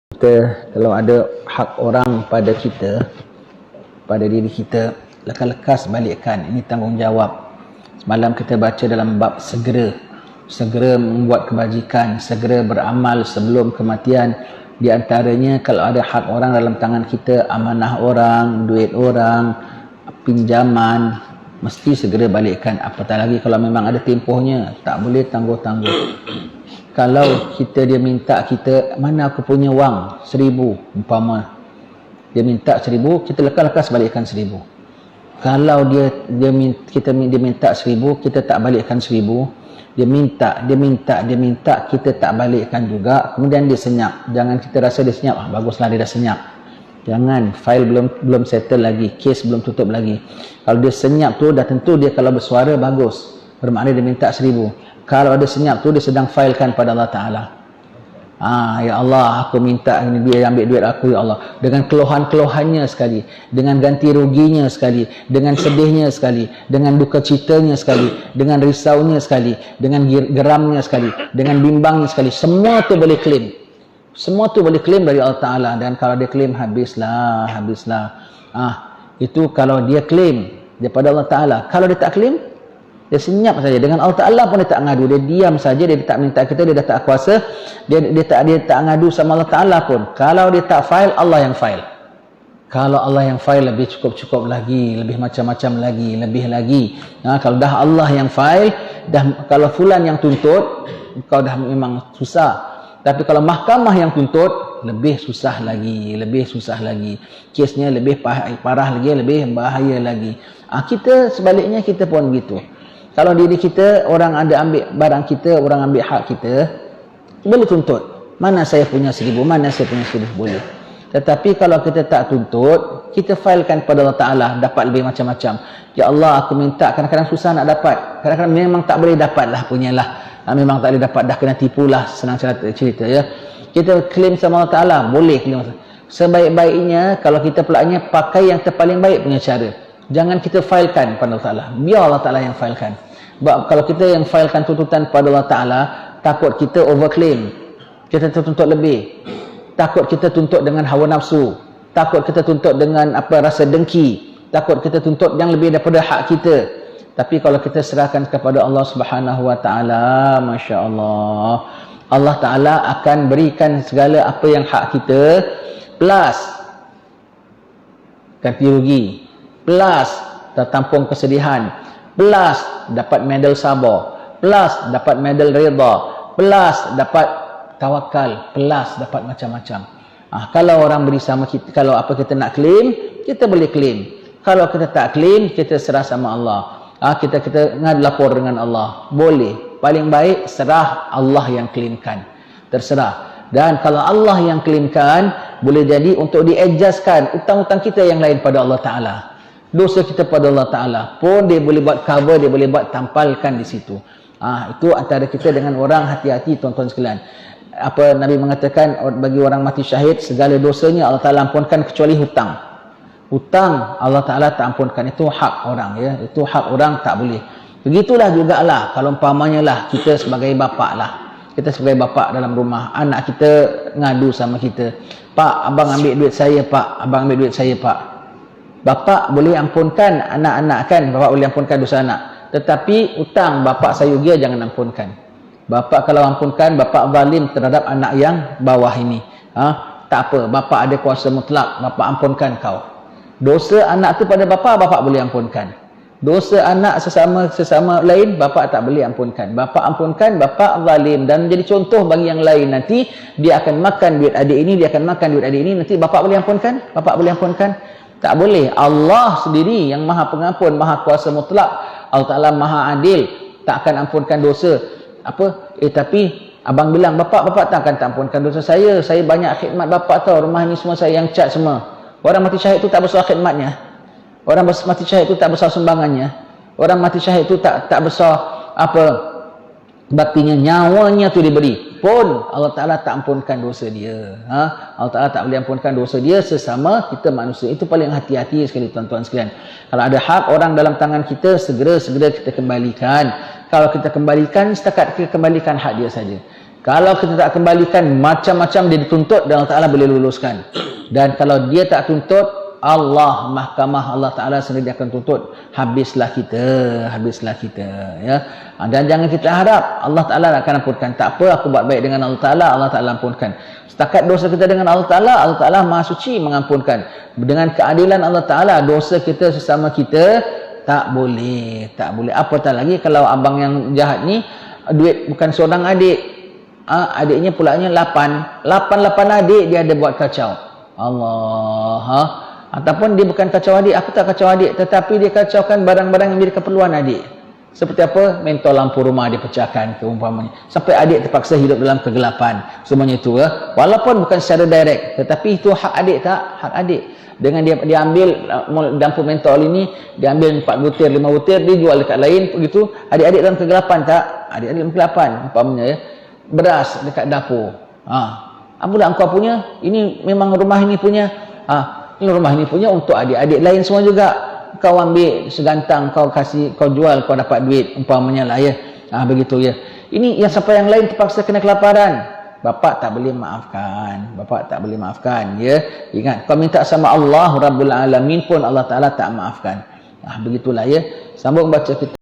Kita kalau ada hak orang pada kita, pada diri kita, lekas balikkan. Ini tanggungjawab. Semalam kita baca dalam bab segera membuat kebajikan, segera beramal sebelum kematian. Di antaranya kalau ada hak orang dalam tangan kita, amanah orang, duit orang, pinjaman, mesti segera balikkan. Apatah lagi kalau memang ada tempohnya, tak boleh tangguh-tangguh. Kalau dia minta kita, mana aku punya wang 1,000 umpama, dia minta 1,000, kita lekas balikkan 1,000. Kalau dia minta 1,000, kita tak balikkan 1,000, dia minta, kita tak balikkan juga, kemudian dia senyap. Jangan kita rasa dia senyap, baguslah dia dah senyap. Jangan, file belum settle lagi, case belum tutup lagi. Kalau dia senyap tu, dah tentu dia kalau bersuara bagus, bermakna dia minta 1,000. Kalau ada senyap tu, dia sedang filekan pada Allah Ta'ala. Ya Allah, aku minta ini, dia ambil duit aku, ya Allah. Dengan keluhan-keluhannya sekali, dengan ganti ruginya sekali, dengan sedihnya sekali, dengan duka citanya sekali, dengan risaunya sekali, dengan geramnya sekali, dengan bimbangnya sekali. Semua tu boleh claim. Semua tu boleh claim dari Allah Ta'ala. Dan kalau dia claim, habislah. Itu kalau dia claim daripada Allah Ta'ala. Kalau dia tak claim, dia senyap saja. Dengan Allah Ta'ala pun dia tak ngadu. Dia diam saja, dia tak minta kita, dia dah tak kuasa. Dia tak ngadu sama Allah Ta'ala pun. Kalau dia tak file, Allah yang file. Kalau Allah yang file, lebih cukup lagi, lebih macam-macam lagi, lebih lagi. Kalau dah Allah yang file, kalau fulan yang tuntut, kau dah memang susah. Tapi kalau mahkamah yang tuntut, lebih susah lagi. Kesnya lebih parah lagi, lebih bahaya lagi. Kita sebaliknya, kita pun begitu. Kalau diri kita, orang ada ambil barang kita, orang ambil hak kita, boleh tuntut. Mana saya punya 1,000, mana saya punya 1,000, boleh. Tetapi kalau kita tak tuntut, kita filekan pada Allah Ta'ala, dapat lebih macam-macam. Ya Allah, aku minta, kadang-kadang susah nak dapat. Kadang-kadang memang tak boleh dapat lah, punyalah. Memang tak boleh dapat, dah kena tipu lah, senang cerita ya. Kita claim sama Allah Ta'ala, boleh claim. Sebaik-baiknya, kalau kita pelaknya, pakai yang terpaling baik punya cara. Jangan kita filekan pada Allah Ta'ala, biar Allah Ta'ala yang filekan. Kalau kita yang filekan tuntutan pada Allah Ta'ala, takut kita overclaim, kita tertuntut lebih, takut kita tuntut dengan hawa nafsu, takut kita tuntut dengan rasa dengki, takut kita tuntut yang lebih daripada hak kita. Tapi kalau kita serahkan kepada Allah Subhanahu Wa Ta'ala, Masya Allah, Allah Ta'ala akan berikan segala apa yang hak kita, plus ganti rugi, plus tertampung kesedihan, plus dapat medal sabar, plus dapat medal rida, plus dapat tawakal, plus dapat macam-macam. Kalau orang beri sama kita, kalau apa kita nak claim, kita boleh claim. Kalau kita tak claim, kita serah sama Allah. Kita ngad lapor dengan Allah, boleh. Paling baik serah Allah yang claimkan, terserah. Dan kalau Allah yang claimkan, boleh jadi untuk di-adjustkan utang-utang kita yang lain pada Allah Ta'ala. Dosa kita pada Allah Ta'ala pun dia boleh buat cover, dia boleh buat tampalkan di situ. Itu antara kita dengan orang. Hati-hati tuan-tuan sekalian. Nabi mengatakan, bagi orang mati syahid, segala dosanya Allah Ta'ala ampunkan kecuali hutang. Hutang Allah Ta'ala tak ampunkan. Itu hak orang, ya. Itu hak orang, tak boleh. Begitulah jugalah kalau umpamanya lah kita sebagai bapa lah. Kita sebagai bapa dalam rumah, anak kita ngadu sama kita, Pak, abang ambil duit saya, Pak. Abang ambil duit saya, Pak. Bapa boleh ampunkan anak-anak kan, bapa boleh ampunkan dosa anak. Tetapi hutang bapa sayugia jangan ampunkan. Bapa kalau ampunkan, bapa zalim terhadap anak yang bawah ini. Tak apa, bapa ada kuasa mutlak, bapa ampunkan kau. Dosa anak tu pada bapa boleh ampunkan. Dosa anak sesama lain, bapa tak boleh ampunkan. Bapa ampunkan, bapa zalim. Dan jadi contoh bagi yang lain, nanti dia akan makan duit adik ini, dia akan makan duit adik ini, nanti bapa boleh ampunkan? Bapa boleh ampunkan? Tak boleh. Allah sendiri yang maha pengampun, maha kuasa mutlak. Allah Ta'ala maha adil, tak akan ampunkan dosa. Tapi abang bilang, bapak tak akan ampunkan dosa saya. Saya banyak khidmat bapak tau, rumah ni semua saya yang cat semua. Orang mati syahid tu tak besar khidmatnya. Orang mati syahid tu tak besar sumbangannya. Orang mati syahid tu tak besar baktinya, nyawanya tu diberi pun Allah Ta'ala tak ampunkan dosa dia. Allah Ta'ala tak boleh ampunkan dosa dia sesama kita manusia. Itu paling hati-hati sekali tuan-tuan sekalian. Kalau ada hak orang dalam tangan kita, segera kita kembalikan. Kalau kita kembalikan, setakat kita kembalikan hak dia saja. Kalau kita tak kembalikan, macam-macam dia dituntut dan Allah Ta'ala boleh luluskan. Dan kalau dia tak tuntut, Allah, mahkamah Allah Ta'ala sendiri akan tuntut. Habislah kita, ya. Dan jangan kita harap Allah Ta'ala akan ampunkan. Tak apa, aku buat baik dengan Allah Ta'ala, Allah Ta'ala ampunkan. Setakat dosa kita dengan Allah Ta'ala Maha Suci mengampunkan. Dengan keadilan Allah Ta'ala, dosa kita sesama kita tak boleh. Apatah lagi kalau abang yang jahat ni duit bukan seorang adik, adiknya pulaknya 8 adik dia ada buat kacau. Allah, ataupun dia bukan kacau adik, aku tak kacau adik, tetapi dia kacaukan barang-barang yang menjadi keperluan adik. Seperti apa? Mentol lampu rumah dia pecahkan keumpamanya, sampai adik terpaksa hidup dalam kegelapan. Semuanya itu walaupun bukan secara direct, tetapi itu hak adik tak? Hak adik. Dengan dia ambil lampu mentol ini, dia ambil 4 butir 5 butir, dia jual dekat lain begitu, adik-adik dalam kegelapan tak? Adik-adik dalam kegelapan umpamanya, ya. Beras dekat dapur, apalah engkau punya, ini memang rumah ini punya, ini rumah ini punya untuk adik-adik lain semua juga. Kau ambil segantang, kau kasih, kau jual, kau dapat duit umpamanya lah, ya. Begitu, ya. Ini yang sampai yang lain terpaksa kena kelaparan, bapak tak boleh maafkan, ya. Ingat, kau minta sama Allah Rabbul Alamin pun Allah Ta'ala tak maafkan. Begitulah, ya. Sambung baca kita.